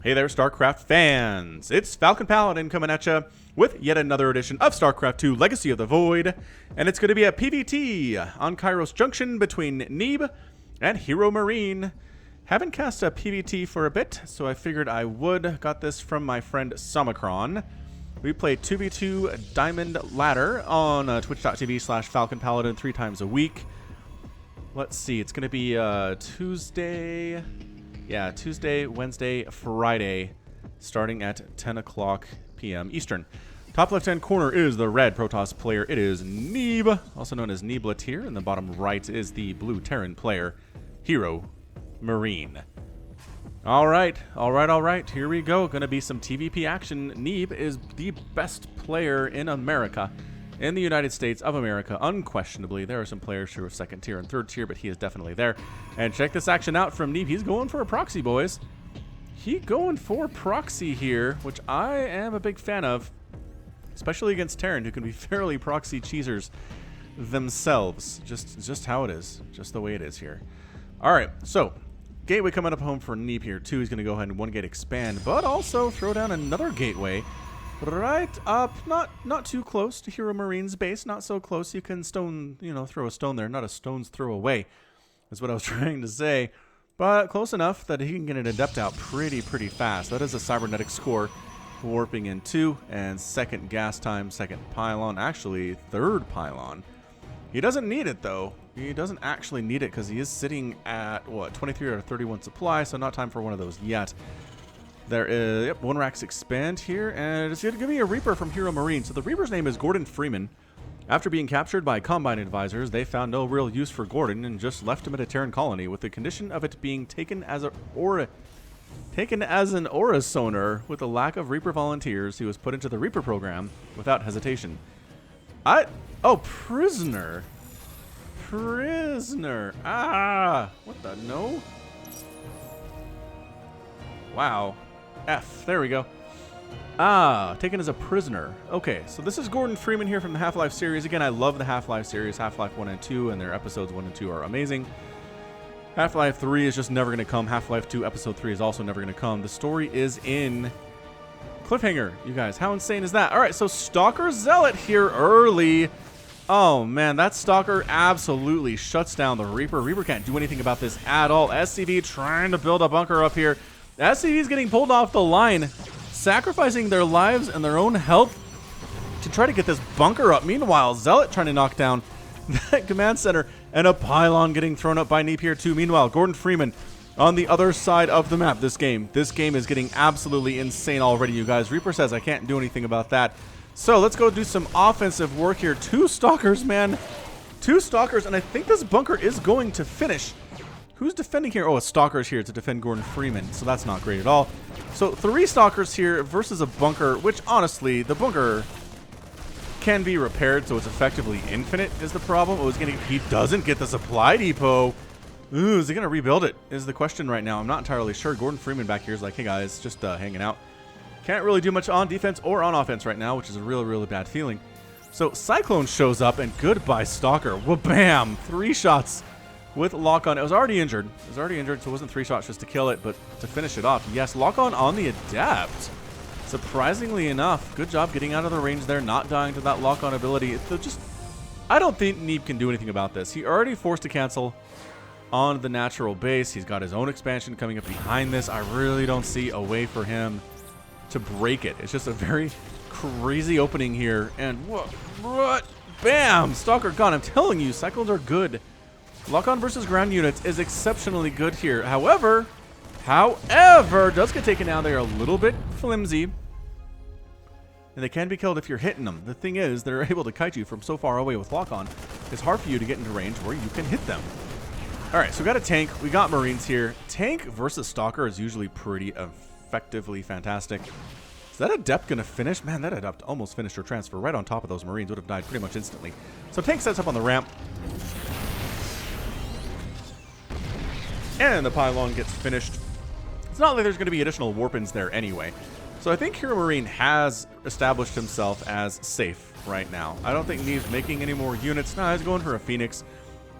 Hey there, StarCraft fans! It's Falcon Paladin coming at you with yet another edition of StarCraft 2 Legacy of the Void, and it's going to be a PvT on Kairos Junction between Neeb and Heromarine. Haven't cast a PvT for a bit, so I figured I would. Got this from my friend Somicron. We play 2v2 Diamond Ladder on twitch.tv/Falcon Paladin 3 times a week. Let's see, it's going to be Tuesday... Yeah, Tuesday, Wednesday, Friday, starting at 10 o'clock p.m. Eastern. Top left-hand corner is the red Protoss player. It is Neeb, also known as Neeblet here. And the bottom right is the blue Terran player, Heromarine. All right. Here we go. Going to be some TVP action. Neeb is the best player in America. In the United States of America, unquestionably. There are some players who are second tier and third tier, but he is definitely there. And check this action out from Neeb. He's going for a proxy, boys. He going for proxy here, which I am a big fan of, especially against Terran, who can be fairly proxy cheesers themselves. Just how it is. Just the way it is here. All right, so gateway coming up home for Neeb here, too. He's going to go ahead and one gate expand, but also throw down another gateway right up, not too close to Heromarine's base, not so close you can throw a stone there, not a stone's throw away, is what I was trying to say, but close enough that he can get an adept out pretty fast. That is a cybernetic score, warping in 2, and second gas time, second pylon, actually third pylon. He doesn't need it though. He doesn't actually need it because he is sitting at, what, 23 out of 31 supply, so not time for one of those yet. There is, yep, one racks expand here, and it's going to give me a Reaper from Heromarine. So the Reaper's name is Gordon Freeman. After being captured by Combine advisors, they found no real use for Gordon and just left him at a Terran colony with the condition of it being taken as an aura sonar. With a lack of Reaper volunteers, he was put into the Reaper program without hesitation. Oh, prisoner. Ah, what the, no? Wow. F. There we go. Ah, taken as a prisoner. Okay, so this is Gordon Freeman here from the Half-Life series. Again, I love the Half-Life series. Half-Life 1 and 2 and their episodes 1 and 2 are amazing. Half-Life 3 is just never going to come. Half-Life 2 episode 3 is also never going to come. The story is in cliffhanger, you guys. How insane is that? All right, so Stalker Zealot here early. Oh, man, that Stalker absolutely shuts down the Reaper. Reaper can't do anything about this at all. SCV trying to build a bunker up here. SCV is getting pulled off the line, sacrificing their lives and their own health to try to get this bunker up. Meanwhile, Zealot trying to knock down that command center, and a pylon getting thrown up by Neeb here too. Meanwhile, Gordon Freeman on the other side of the map. This game is getting absolutely insane already, you guys. Reaper says I can't do anything about that. So let's go do some offensive work here. 2 Stalkers, man. 2 Stalkers, and I think this bunker is going to finish. Who's defending here? Oh, a Stalker's here to defend Gordon Freeman, so that's not great at all. So 3 Stalkers here versus a bunker, which honestly, the bunker can be repaired, so it's effectively infinite is the problem. He doesn't get the supply depot. Ooh, is he going to rebuild it is the question right now. I'm not entirely sure. Gordon Freeman back here is like, hey guys, just hanging out. Can't really do much on defense or on offense right now, which is a really bad feeling. So Cyclone shows up, and goodbye Stalker. Wha-bam! 3 shots. With lock-on. It was already injured. So it wasn't 3 shots just to kill it, but to finish it off. Yes, lock-on the Adept. Surprisingly enough, good job getting out of the range there, not dying to that lock-on ability. I don't think Neeb can do anything about this. He already forced to cancel on the natural base. He's got his own expansion coming up behind this. I really don't see a way for him to break it. It's just a very crazy opening here. And what? Bam! Stalker gone. I'm telling you, cyclones are good. Lock-on versus ground units is exceptionally good here. However, does get taken down. They are a little bit flimsy, and they can be killed if you're hitting them. The thing is, they're able to kite you from so far away with lock-on. It's hard for you to get into range where you can hit them. All right, so we got a tank. We got Marines here. Tank versus Stalker is usually pretty effectively fantastic. Is that Adept going to finish? Man, that Adept almost finished her transfer right on top of those Marines. Would have died pretty much instantly. So tank sets up on the ramp. And the pylon gets finished. It's not like there's going to be additional warp-ins there anyway. So I think Heromarine has established himself as safe right now. I don't think Neeb's making any more units. No, he's going for a Phoenix,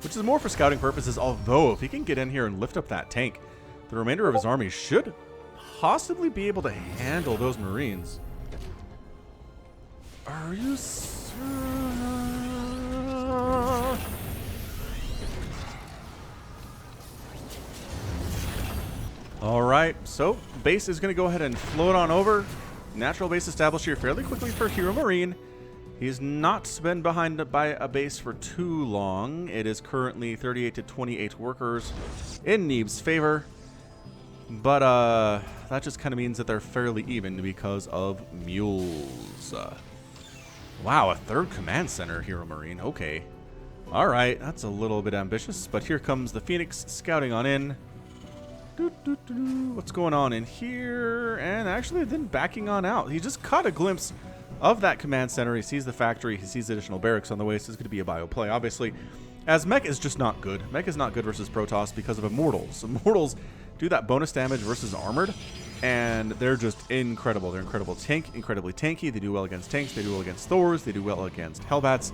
which is more for scouting purposes. Although, if he can get in here and lift up that tank, the remainder of his army should possibly be able to handle those Marines. Are you Alright, so base is going to go ahead and float on over. Natural base established here fairly quickly for Heromarine. He's not been behind by a base for too long. It is currently 38 to 28 workers in Neeb's favor. But that just kind of means that they're fairly even because of mules. Wow, a third command center, Heromarine. Okay. Alright, that's a little bit ambitious. But here comes the Phoenix scouting on in. What's going on in here? And actually then backing on out. He just caught a glimpse of that command center. He sees the factory. He sees additional barracks on the way. So it's going to be a bio play, obviously. As Mech is just not good. Mech is not good versus Protoss because of Immortals. Immortals do that bonus damage versus Armored. And they're just incredible. They're incredibly tanky. They do well against tanks. They do well against Thors. They do well against Hellbats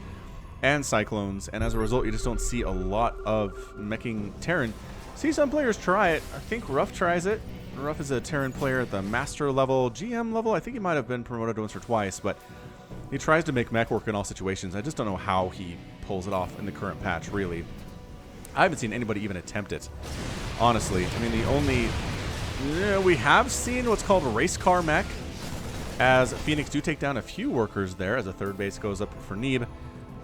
and Cyclones. And as a result, you just don't see a lot of meching Terran. See some players try it. I think Ruff tries it. Ruff is a Terran player at the Master level, GM level. I think he might have been promoted once or twice, but he tries to make mech work in all situations. I just don't know how he pulls it off in the current patch, really. I haven't seen anybody even attempt it, honestly. I mean, the only... we have seen what's called a race car mech, as Phoenix do take down a few workers there as a third base goes up for Neeb.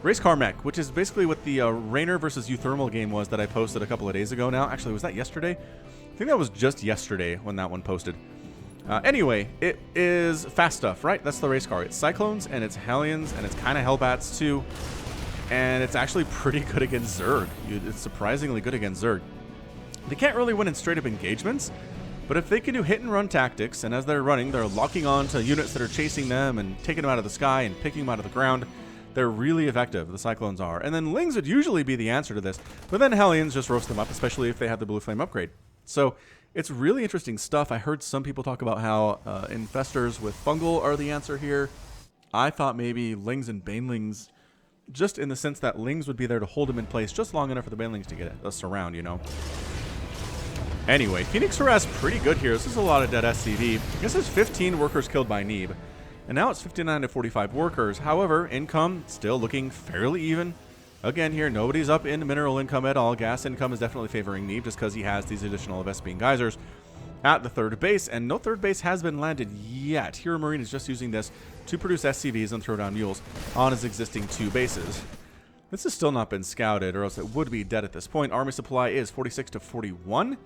Race car mech, which is basically what the Raynor versus Euthermal game was that I posted a couple of days ago now. Actually, was that yesterday? I think that was just yesterday when that one posted. Anyway, it is fast stuff, right? That's the race car. It's Cyclones, and it's Hellions, and it's kind of Hellbats, too. And it's actually pretty good against Zerg. It's surprisingly good against Zerg. They can't really win in straight-up engagements, but if they can do hit-and-run tactics, and as they're running, they're locking on to units that are chasing them and taking them out of the sky and picking them out of the ground, they're really effective, the Cyclones are. And then Lings would usually be the answer to this, but then Hellions just roast them up, especially if they have the Blue Flame upgrade. So it's really interesting stuff. I heard some people talk about how Infestors with Fungal are the answer here. I thought maybe Lings and Banelings, just in the sense that Lings would be there to hold him in place just long enough for the Banelings to get a surround, you know. Anyway, Phoenix harass pretty good here. This is a lot of dead SCV. This is 15 workers killed by Neeb. And now it's 59 to 45 workers. However, income still looking fairly even. Again here, nobody's up in mineral income at all. Gas income is definitely favoring Neeb just because he has these additional Vespene geysers at the third base. And no third base has been landed yet. Heromarine is just using this to produce SCVs and throw down mules on his existing two bases. This has still not been scouted, or else it would be dead at this point. Army supply is 46 to 41.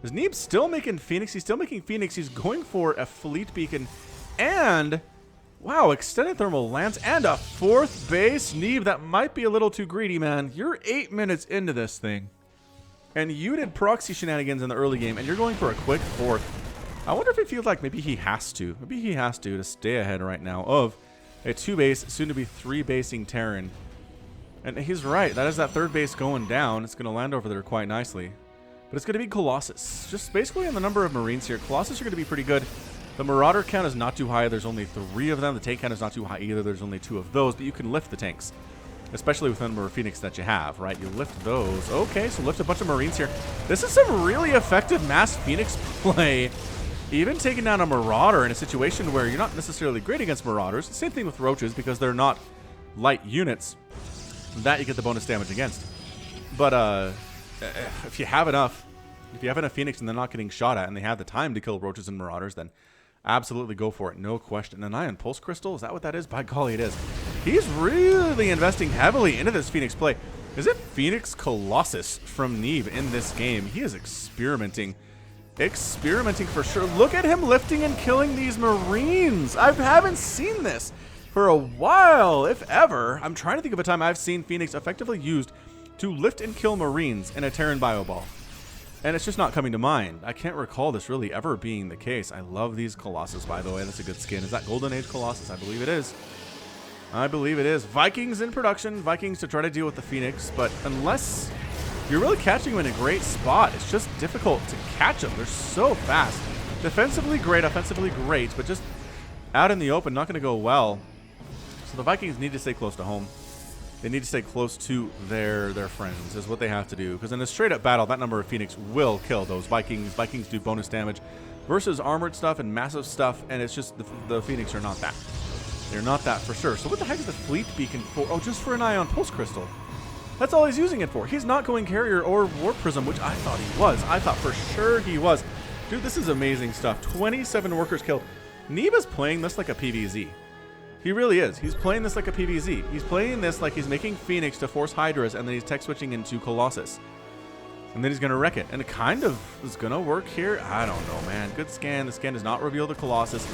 Is Neeb still making Phoenix? He's still making Phoenix. He's going for a fleet beacon and... wow, extended thermal lands and a fourth base. Neeb, that might be a little too greedy, man. You're 8 minutes into this thing. And you did proxy shenanigans in the early game, and you're going for a quick fourth. I wonder if it feels like maybe he has to. Maybe he has to stay ahead right now of a 2-base, soon-to-be 3-basing Terran. And he's right. That is that third base going down. It's going to land over there quite nicely. But it's going to be Colossus. Just basically on the number of Marines here, Colossus are going to be pretty good. The Marauder count is not too high. There's only 3 of them. The tank count is not too high either. There's only 2 of those, but you can lift the tanks, especially with the number of Phoenix that you have, right? You lift those. Okay, so lift a bunch of Marines here. This is some really effective mass Phoenix play. Even taking down a Marauder in a situation where you're not necessarily great against Marauders. Same thing with Roaches because they're not light units that you get the bonus damage against. But if you have enough Phoenix and they're not getting shot at and they have the time to kill Roaches and Marauders, then absolutely go for it, no question. An Ion Pulse Crystal, is that what that is? By golly, it is. He's really investing heavily into this Phoenix play. Is it Phoenix Colossus from Neeb in this game? He is experimenting for sure. Look at him lifting and killing these Marines. I haven't seen this for a while, if ever. I'm trying to think of a time I've seen Phoenix effectively used to lift and kill Marines in a Terran Bio Ball. And it's just not coming to mind. I can't recall this really ever being the case. I love these Colossus, by the way. That's a good skin. Is that Golden Age Colossus? I believe it is. I believe it is. Vikings in production. Vikings to try to deal with the Phoenix. But unless you're really catching them in a great spot, it's just difficult to catch them. They're so fast. Defensively great, offensively great, but just out in the open, not going to go well. So the Vikings need to stay close to home. They need to stay close to their friends is what they have to do. Because in a straight-up battle, that number of Phoenix will kill those Vikings. Vikings do bonus damage versus armored stuff and massive stuff, and it's just the Phoenix are not that. They're not that for sure. So what the heck is the fleet beacon for? Oh, just for an ion pulse crystal. That's all he's using it for. He's not going carrier or warp prism, which I thought he was. I thought for sure he was. Dude, this is amazing stuff. 27 workers killed. Neeb is playing this like a PvZ. He really is. He's playing this like a PvZ. He's playing this like he's making Phoenix to force Hydras, and then he's tech switching into Colossus. And then he's going to wreck it. And it kind of is going to work here. I don't know, man. Good scan. The scan does not reveal the Colossus.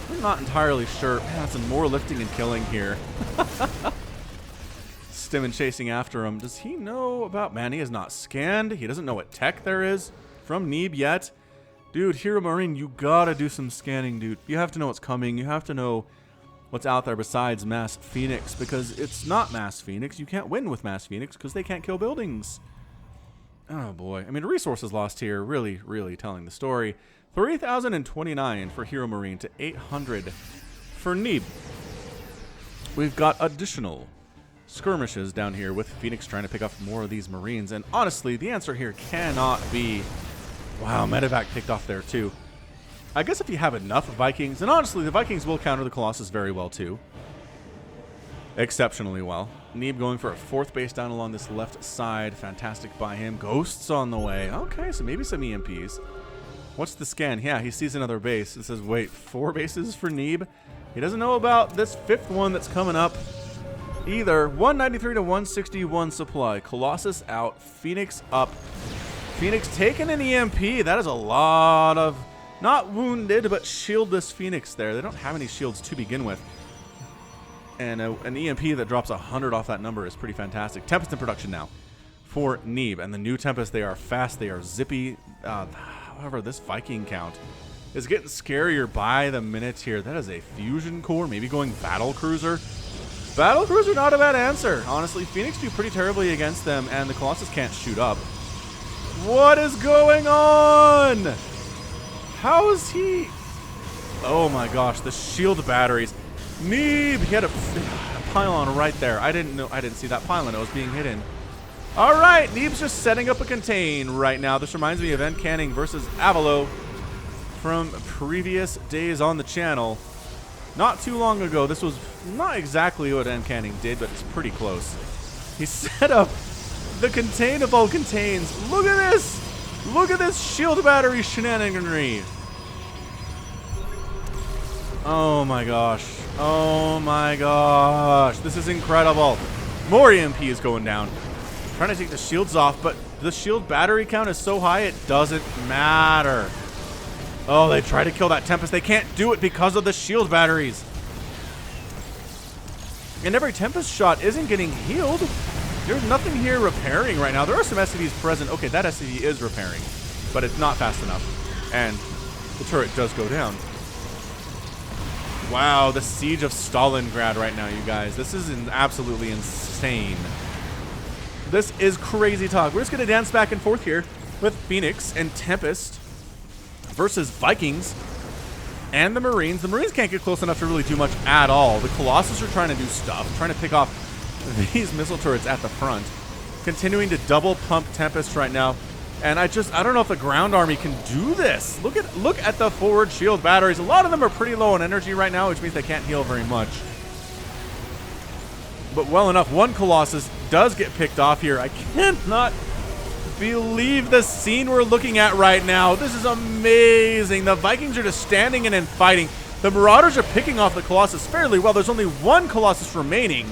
I'm not entirely sure. Man, that's some more lifting and killing here. Stimmin chasing after him. Does he know about... Man, he has not scanned. He doesn't know what tech there is from Neeb yet. Dude, Heromarine, you gotta do some scanning, dude. You have to know what's coming. You have to know what's out there besides Mass Phoenix, because it's not Mass Phoenix. You can't win with Mass Phoenix because they can't kill buildings. Oh, boy. I mean, resources lost here. Really, really telling the story. 3,029 for Heromarine to 800 for Neeb. We've got additional skirmishes down here with Phoenix trying to pick up more of these Marines. And honestly, the answer here cannot be... Wow, medevac picked off there too. I guess if you have enough Vikings, and honestly, the Vikings will counter the Colossus very well too. Exceptionally well. Neeb going for a 4th base down along this left side. Fantastic by him. Ghosts on the way. Okay, so maybe some EMPs. What's the scan? Yeah, he sees another base. It says, wait, 4 bases for Neeb? He doesn't know about this 5th one that's coming up either. 193 to 161 supply. Colossus out. Phoenix up. Phoenix taking an EMP. That is a lot of, not wounded, but shieldless Phoenix there. They don't have any shields to begin with. And an EMP that drops 100 off that number is pretty fantastic. Tempest in production now for Neeb. And the new Tempest, they are fast. They are zippy. However, this Viking count is getting scarier by the minute here. That is a fusion core, maybe going battle cruiser. Battle cruiser, not a bad answer. Honestly, Phoenix do pretty terribly against them, and the Colossus can't shoot up. What is going on? How is he? Oh my gosh, the shield batteries. Neeb, he had a pylon right there. I didn't see that pylon. It was being hidden. All right, Neeb's just setting up a contain right now. This reminds me of Canning versus Avalo from previous days on the channel. Not too long ago. This was not exactly what Canning did, but it's pretty close. He set up the contain of all contains. Look at this! Look at this shield battery shenaniganry. Oh my gosh. Oh my gosh. This is incredible. More EMP is going down. Trying to take the shields off, but the shield battery count is so high it doesn't matter. Oh, they try to kill that Tempest. They can't do it because of the shield batteries. And every Tempest shot isn't getting healed. There's nothing here repairing right now. There are some SCVs present. Okay, that SCV is repairing, but it's not fast enough. And the turret does go down. Wow, the siege of Stalingrad right now, you guys. This is absolutely insane. This is crazy talk. We're just going to dance back and forth here with Phoenix and Tempest versus Vikings and the Marines. The Marines can't get close enough to really do much at all. The Colossus are trying to do stuff, trying to pick off these missile turrets at the front, continuing to double pump Tempest right now. And I don't know if the ground army can do this. Look at the forward shield batteries. A lot of them are pretty low on energy right now, which means they can't heal very much. But well enough, one Colossus does get picked off here. I cannot believe the scene we're looking at right now. This is amazing. The Vikings are just standing in and fighting. The Marauders are picking off the Colossus fairly well. There's only one Colossus remaining.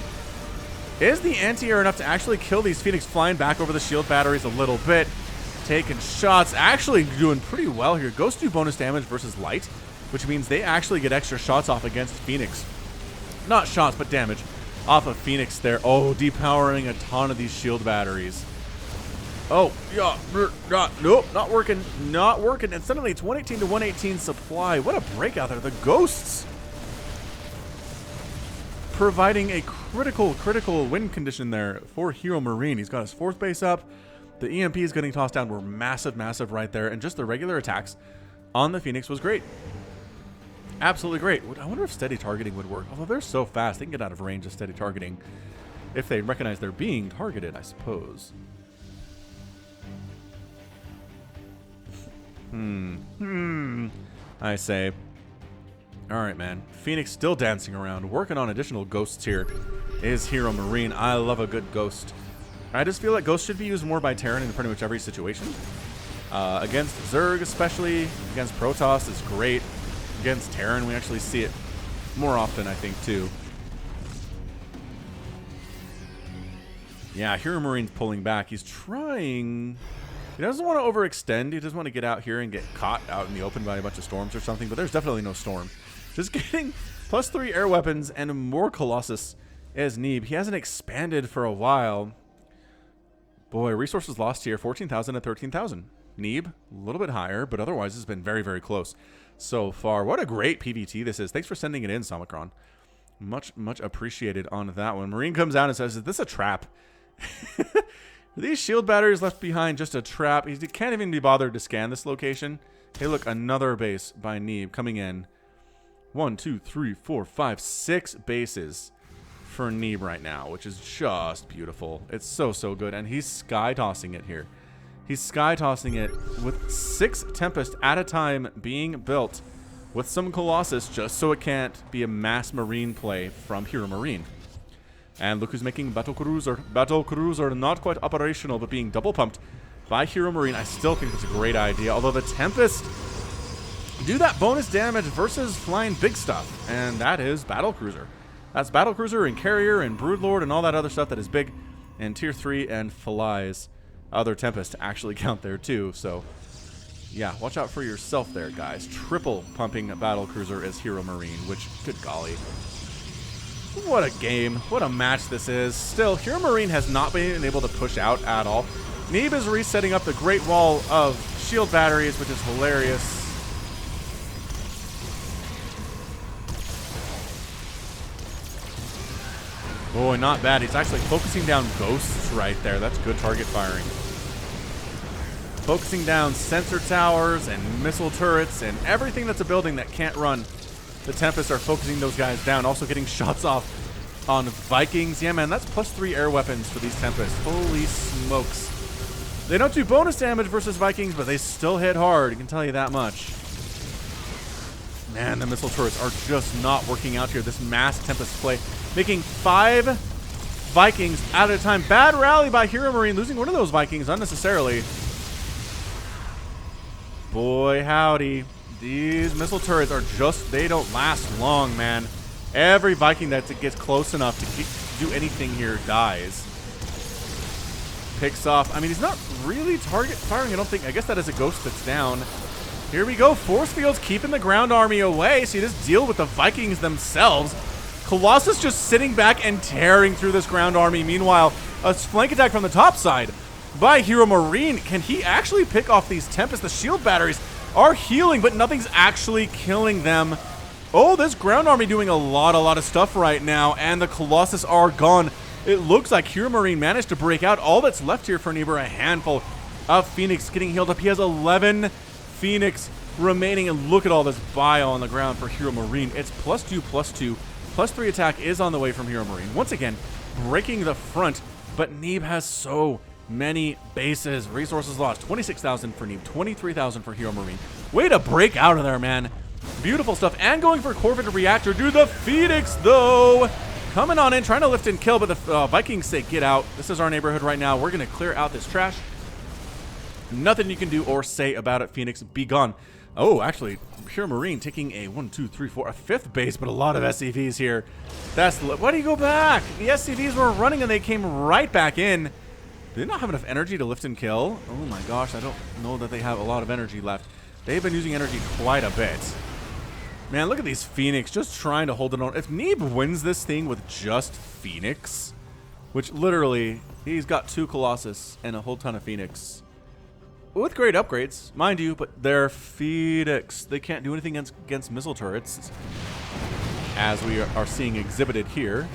Is the anti-air enough to actually kill these Phoenix flying back over the shield batteries a little bit? Taking shots, actually doing pretty well here. Ghosts do bonus damage versus light, which means they actually get extra shots off against Phoenix. Not shots, but damage off of Phoenix there. Oh, depowering a ton of these shield batteries. Oh, yeah, nope, not working, not working. And suddenly it's 118 to 118 supply. What a breakout there. The Ghosts providing a critical win condition there for Heromarine. He's got his 4th base up. The EMP is getting tossed down. We're massive right there. And just the regular attacks on the Phoenix was great. Absolutely great. I wonder if steady targeting would work. Although they're so fast, they can get out of range of steady targeting if they recognize they're being targeted, I suppose. I say. All right, man. Phoenix still dancing around, working on additional ghosts here. Is Heromarine. I love a good ghost. I just feel like ghosts should be used more by Terran in pretty much every situation. Against Zerg especially, against Protoss is great. Against Terran, we actually see it more often, I think, too. Yeah, Heromarines pulling back. He's trying... He doesn't want to overextend. He doesn't want to get out here and get caught out in the open by a bunch of storms or something, but there's definitely no storm. Just getting +3 air weapons and more Colossus as Neeb. He hasn't expanded for a while. Boy, resources lost here, 14,000 to 13,000. Neeb, a little bit higher, but otherwise it's been very, very close so far. What a great PVT this is. Thanks for sending it in, Somicron. Much, much appreciated on that one. Marine comes out and says, is this a trap? Are these shield batteries left behind just a trap? He can't even be bothered to scan this location. Hey, look, another base by Neeb coming in. 1, 2, 3, 4, 5, 6 bases for Neeb right now, which is just beautiful. It's so, so good. And he's sky tossing it here. He's sky tossing it with 6 Tempest at a time being built with some Colossus just so it can't be a mass Marine play from Heromarine. And look who's making Battle Cruiser. Battle Cruiser not quite operational, but being double pumped by Heromarine. I still think it's a great idea. Although the Tempest do that bonus damage versus flying big stuff. And that is Battle Cruiser. That's Battle Cruiser and Carrier and Broodlord and all that other stuff that is big. And Tier 3 and flies. Other Tempest to actually count there too. So, yeah, watch out for yourself there, guys. Triple pumping Battle Cruiser is Heromarine, which, good golly. What a game. What a match this is. Still, Heromarine has not been able to push out at all. Neeb is resetting up the Great Wall of shield batteries, which is hilarious. Boy, not bad. He's actually focusing down ghosts right there. That's good target firing. Focusing down sensor towers and missile turrets and everything that's a building that can't run. The Tempest are focusing those guys down. Also getting shots off on Vikings. Yeah, man, that's +3 air weapons for these Tempests. Holy smokes. They don't do bonus damage versus Vikings, but they still hit hard. I can tell you that much. Man, the missile turrets are just not working out here. This mass Tempest play. Making 5 Vikings at a time. Bad rally by Heromarine. Losing one of those Vikings unnecessarily. Boy, howdy. These missile turrets are just, they don't last long, man. Every Viking that gets close enough to do anything here dies. Picks off. I mean, he's not really target firing, I don't think. I guess that is a ghost that's down. Here we go. Force fields keeping the ground army away, so you just deal with the Vikings themselves. Colossus just sitting back and tearing through this ground army. Meanwhile, a flank attack from the top side by Heromarine. Can he actually pick off these Tempest? The shield batteries are healing, but nothing's actually killing them. Oh, this ground army doing a lot of stuff right now, and the Colossus are gone. It looks like Heromarine managed to break out. All that's left here for Neeb, a handful of Phoenix getting healed up. He has 11 Phoenix remaining, and look at all this bio on the ground for Heromarine. It's +2/+2. +3 attack is on the way from Heromarine. Once again, breaking the front, but Neeb has so many bases. Resources lost. 26,000 for Neeb, 23,000 for Heromarine. Way to break out of there, man. Beautiful stuff. And going for Corvid Reactor. Do the Phoenix, though. Coming on in, trying to lift and kill, but the Vikings say, get out. This is our neighborhood right now. We're going to clear out this trash. Nothing you can do or say about it, Phoenix. Be gone. Oh, actually, Heromarine taking a 1, 2, 3, 4, a 5th base, but a lot of SCVs here. That's why do you go back? The SCVs were running and they came right back in. Do they not have enough energy to lift and kill? Oh my gosh, I don't know that they have a lot of energy left. They've been using energy quite a bit. Man, look at these Phoenix just trying to hold it on. If Neeb wins this thing with just Phoenix, which literally, he's got 2 Colossus and a whole ton of Phoenix. With great upgrades, mind you, but they're Phoenix. They can't do anything against missile turrets, as we are seeing exhibited here.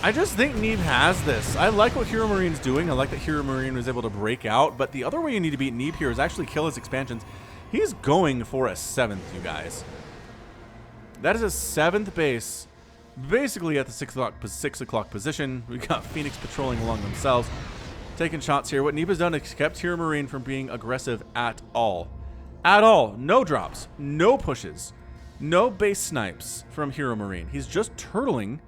I just think Neeb has this. I like what Heromarine doing. I like that Heromarine was able to break out, but the other way you need to beat Neeb here is actually kill his expansions. He's going for a 7th, you guys. That is a 7th base, basically at the 6 o'clock position. We got Phoenix patrolling along themselves. Taking shots here. What Neeb has done is kept Heromarine from being aggressive at all. at all. No drops, no pushes, no base snipes from Heromarine. He's just turtling.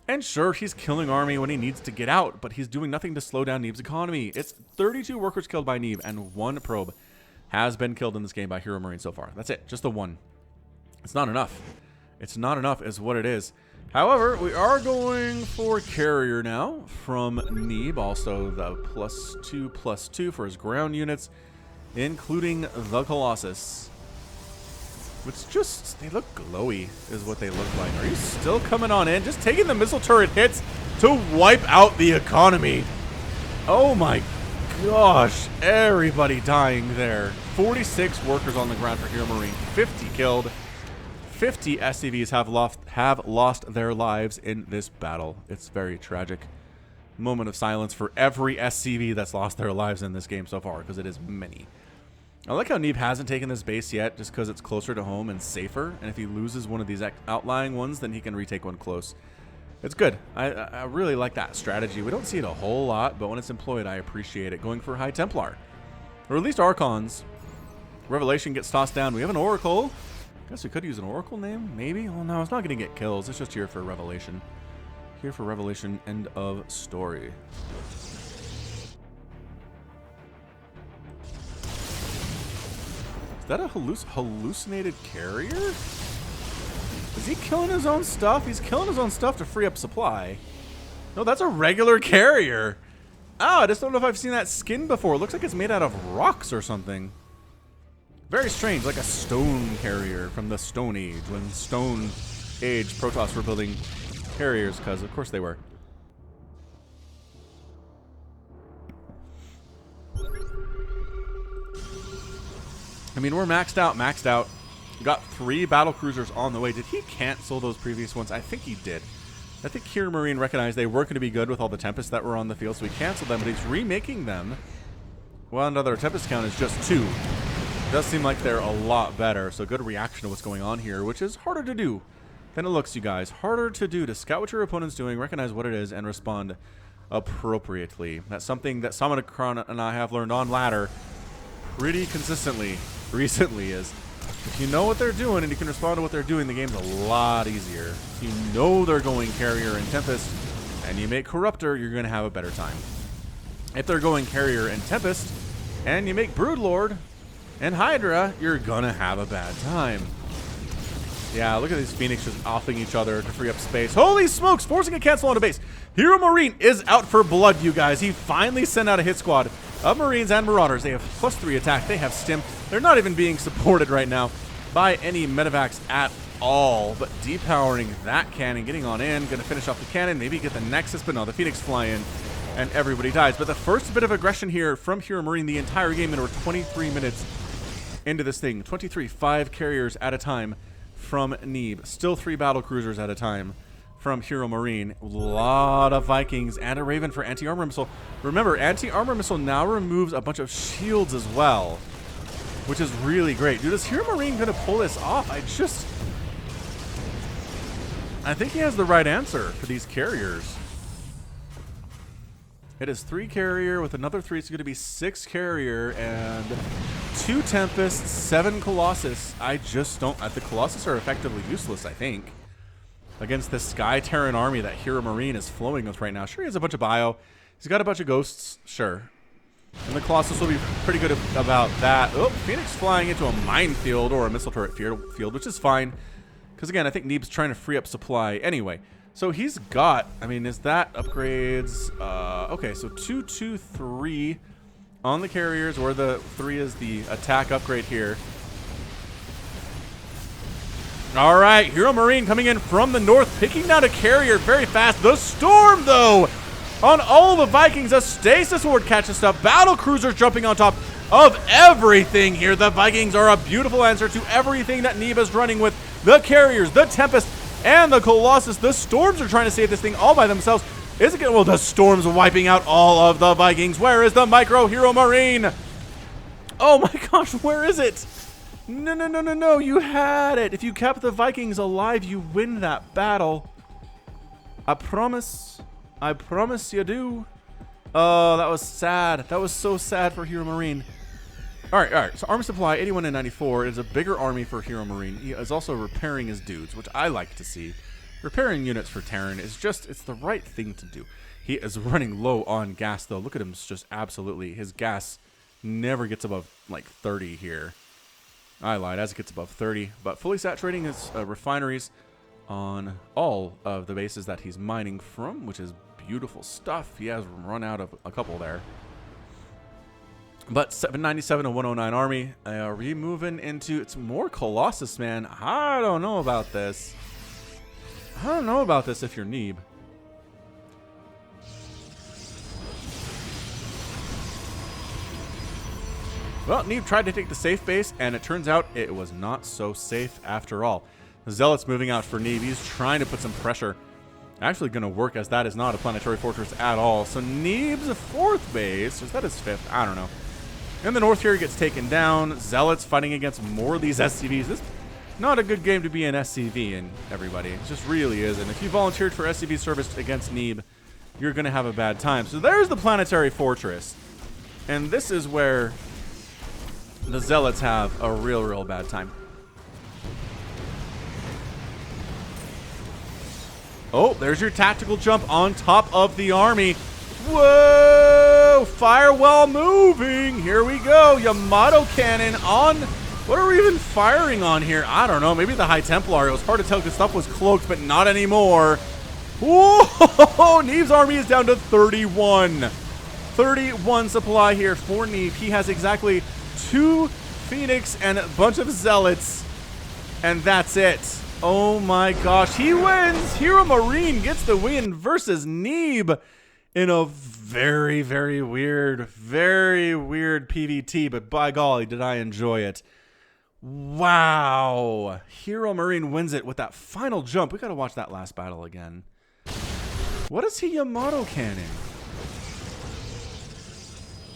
And sure, he's killing army when he needs to get out, but he's doing nothing to slow down Neeb's economy. It's 32 workers killed by Neeb, and 1 probe has been killed in this game by Heromarine so far. That's it, just the 1. It's not enough. It's not enough is what it is. However, we are going for carrier now from Neeb. Also the +2/+2 for his ground units, including the Colossus. Which just, they look glowy is what they look like. Are you still coming on in? Just taking the missile turret hits to wipe out the economy. Oh my gosh. Everybody dying there. 46 workers on the ground for Heromarine. 50 killed. 50 SCVs have lost their lives in this battle. It's very tragic. Moment of silence for every SCV that's lost their lives in this game so far, because it is many. I like how Neeb hasn't taken this base yet, just because it's closer to home and safer. And if he loses one of these outlying ones, then he can retake one close. It's good. I really like that strategy. We don't see it a whole lot, but when it's employed, I appreciate it. Going for High Templar. Or at least Archons. Revelation gets tossed down. We have an Oracle. Guess we could use an Oracle name, maybe? Well, no, it's not going to get kills. It's just here for Revelation. Here for Revelation, end of story. Is that a hallucinated carrier? Is he killing his own stuff? He's killing his own stuff to free up supply. No, that's a regular carrier. Oh, I just don't know if I've seen that skin before. It looks like it's made out of rocks or something. Very strange, like a stone carrier from the Stone Age, when Stone Age Protoss were building carriers, because of course they were. I mean, we're maxed out. We got 3 battle cruisers on the way. Did he cancel those previous ones? I think he did. I think Heromarine recognized they weren't going to be good with all the Tempests that were on the field, so he canceled them, but he's remaking them. Well, another Tempest count is just 2. It does seem like they're a lot better, so good reaction to what's going on here, which is harder to do than it looks, you guys. Harder to do, to scout what your opponent's doing, recognize what it is, and respond appropriately. That's something that Samanakron and I have learned on ladder pretty consistently recently, is if you know what they're doing and you can respond to what they're doing, the game's a lot easier. If you know they're going carrier and Tempest and you make Corruptor, you're going to have a better time. If they're going carrier and Tempest and you make Broodlord and Hydra, you're going to have a bad time. Yeah, look at these Phoenix just offing each other to free up space. Holy smokes, forcing a cancel on a base. Heromarine is out for blood, you guys. He finally sent out a hit squad of Marines and Marauders. They have +3 attack. They have stim. They're not even being supported right now by any medevacs at all. But depowering that cannon, getting on in, going to finish off the cannon, maybe get the Nexus, but no, the Phoenix fly in, and everybody dies. But the first bit of aggression here from Heromarine the entire game, and we're 23 minutes into this thing. 23, 5 carriers at a time from Neeb. Still 3 battle cruisers at a time from Heromarine. A lot of Vikings and a Raven for anti-armor missile. Remember, anti-armor missile now removes a bunch of shields as well, which is really great. Dude, is Heromarine going to pull this off? I think he has the right answer for these carriers. It is 3 carrier with another 3. It's going to be 6 carrier and 2 Tempests, 7 Colossus. I just don't... the Colossus are effectively useless, I think, against this sky-terran army that Heromarine is flowing with right now. Sure, he has a bunch of bio. He's got a bunch of ghosts, sure. And the Colossus will be pretty good about that. Oh, Phoenix flying into a minefield or a missile turret field, which is fine. Because, again, I think Neeb's trying to free up supply anyway. So he's got... I mean, is that upgrades? Okay, so 2, 2, 3 on the carriers, where the 3 is the attack upgrade here. All right, Heromarine coming in from the north, picking down a carrier very fast. The Storm, though, on all the Vikings. A Stasis Ward catches stuff. Battle Cruisers jumping on top of everything here. The Vikings are a beautiful answer to everything that Neeb is running with. The carriers, the Tempest, and the Colossus. The Storms are trying to save this thing all by themselves. Is it going to... Well, the Storm's wiping out all of the Vikings. Where is the Micro Heromarine? Oh my gosh, where is it? No, no, no, no, no. You had it. If you kept the Vikings alive, you win that battle. I promise. I promise you do. Oh, that was sad. That was so sad for Heromarine. All right. So army supply 81 and 94 is a bigger army for Heromarine. He is also repairing his dudes, which I like to see. Repairing units for Terran is just, it's the right thing to do. He is running low on gas, though. Look at him, it's just absolutely, his gas never gets above like 30 here. I lied, as it gets above 30. But fully saturating his refineries on all of the bases that he's mining from, which is beautiful stuff. He has run out of a couple there. But 797 and 109 army. Are we moving into, it's more Colossus, man. I don't know about this. I don't know about this if you're Neeb. Well, Neeb tried to take the safe base, and it turns out it was not so safe after all. The Zealot's moving out for Neeb. He's trying to put some pressure. Actually going to work, as that is not a planetary fortress at all. So Neeb's fourth base, is that his fifth? I don't know. In the north here, he gets taken down. Zealots fighting against more of these SCVs. This not a good game to be an SCV in, everybody. It just really isn't. If you volunteered for SCV service against Neeb, you're going to have a bad time. So there's the planetary fortress. And this is where the Zealots have a real bad time. Oh, there's your tactical jump on top of the army. Whoa! Fire while moving. Here we go. Yamato cannon on. What are we even firing on here? I don't know. Maybe the High Templar. It was hard to tell because stuff was cloaked, but not anymore. Whoa! Neeb's army is down to 31. 31 supply here for Neeb. He has exactly 2 Phoenix and a bunch of Zealots. And that's it. Oh my gosh. He wins. Heromarine gets the win versus Neeb in a very weird PvT. But by golly, did I enjoy it. Wow. Heromarine wins it with that final jump. We got to watch that last battle again. What is he Yamato cannon?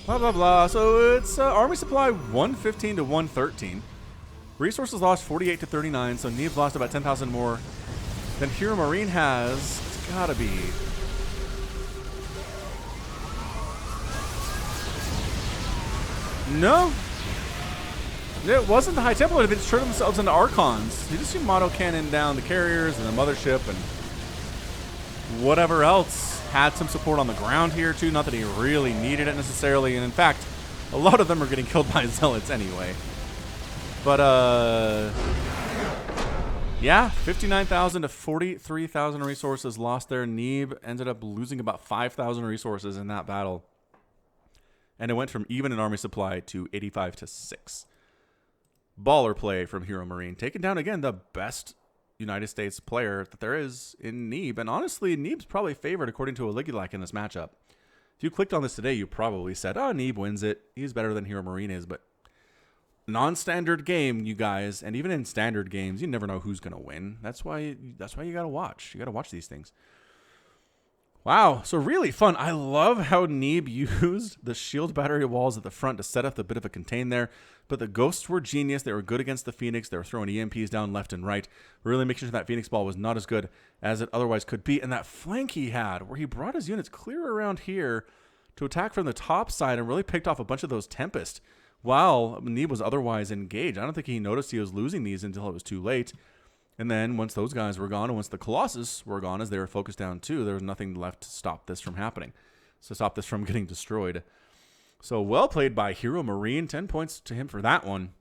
Blah, blah, blah. So it's army supply 115 to 113. Resources lost 48 to 39. So Neeb's lost about 10,000 more than Heromarine has. It's got to be. No. It wasn't the High Templar. They just turned themselves into Archons. You just see Yamato cannon down the carriers and the mothership and whatever else. Had some support on the ground here too. Not that he really needed it necessarily. And in fact, a lot of them are getting killed by Zealots anyway. But yeah, 59,000 to 43,000 resources lost there. Neeb ended up losing about 5,000 resources in that battle. And it went from even in army supply to 85 to 6. Baller play from Heromarine. Taking down, again, the best United States player that there is in Neeb. And honestly, Neeb's probably favored according to Aligulac in this matchup. If you clicked on this today, you probably said, oh, Neeb wins it. He's better than Heromarine is. But non-standard game, you guys, and even in standard games, you never know who's going to win. That's why you got to watch. You got to watch these things. Wow, so really fun. I love how Neeb used the shield battery walls at the front to set up a bit of a contain there. But the ghosts were genius. They were good against the Phoenix. They were throwing EMPs down left and right, really making sure that Phoenix ball was not as good as it otherwise could be. And that flank he had, where he brought his units clear around here to attack from the top side and really picked off a bunch of those Tempest while Neeb was otherwise engaged. I don't think he noticed he was losing these until it was too late. And then once those guys were gone and once the Colossus were gone, as they were focused down too, there was nothing left to stop this from happening. So stop this from getting destroyed. So well played by Heromarine. 10 points to him for that one.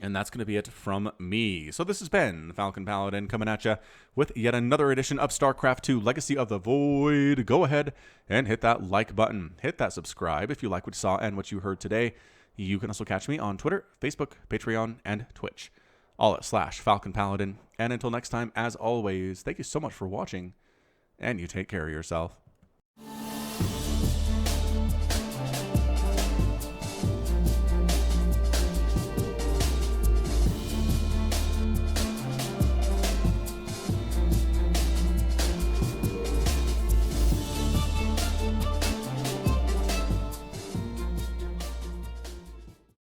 And that's going to be it from me. So this has been Falcon Paladin coming at you with yet another edition of StarCraft 2 Legacy of the Void. Go ahead and hit that like button. Hit that subscribe if you like what you saw and what you heard today. You can also catch me on Twitter, Facebook, Patreon, and Twitch. All at /Falcon Paladin. And until next time, as always, thank you so much for watching, and you take care of yourself.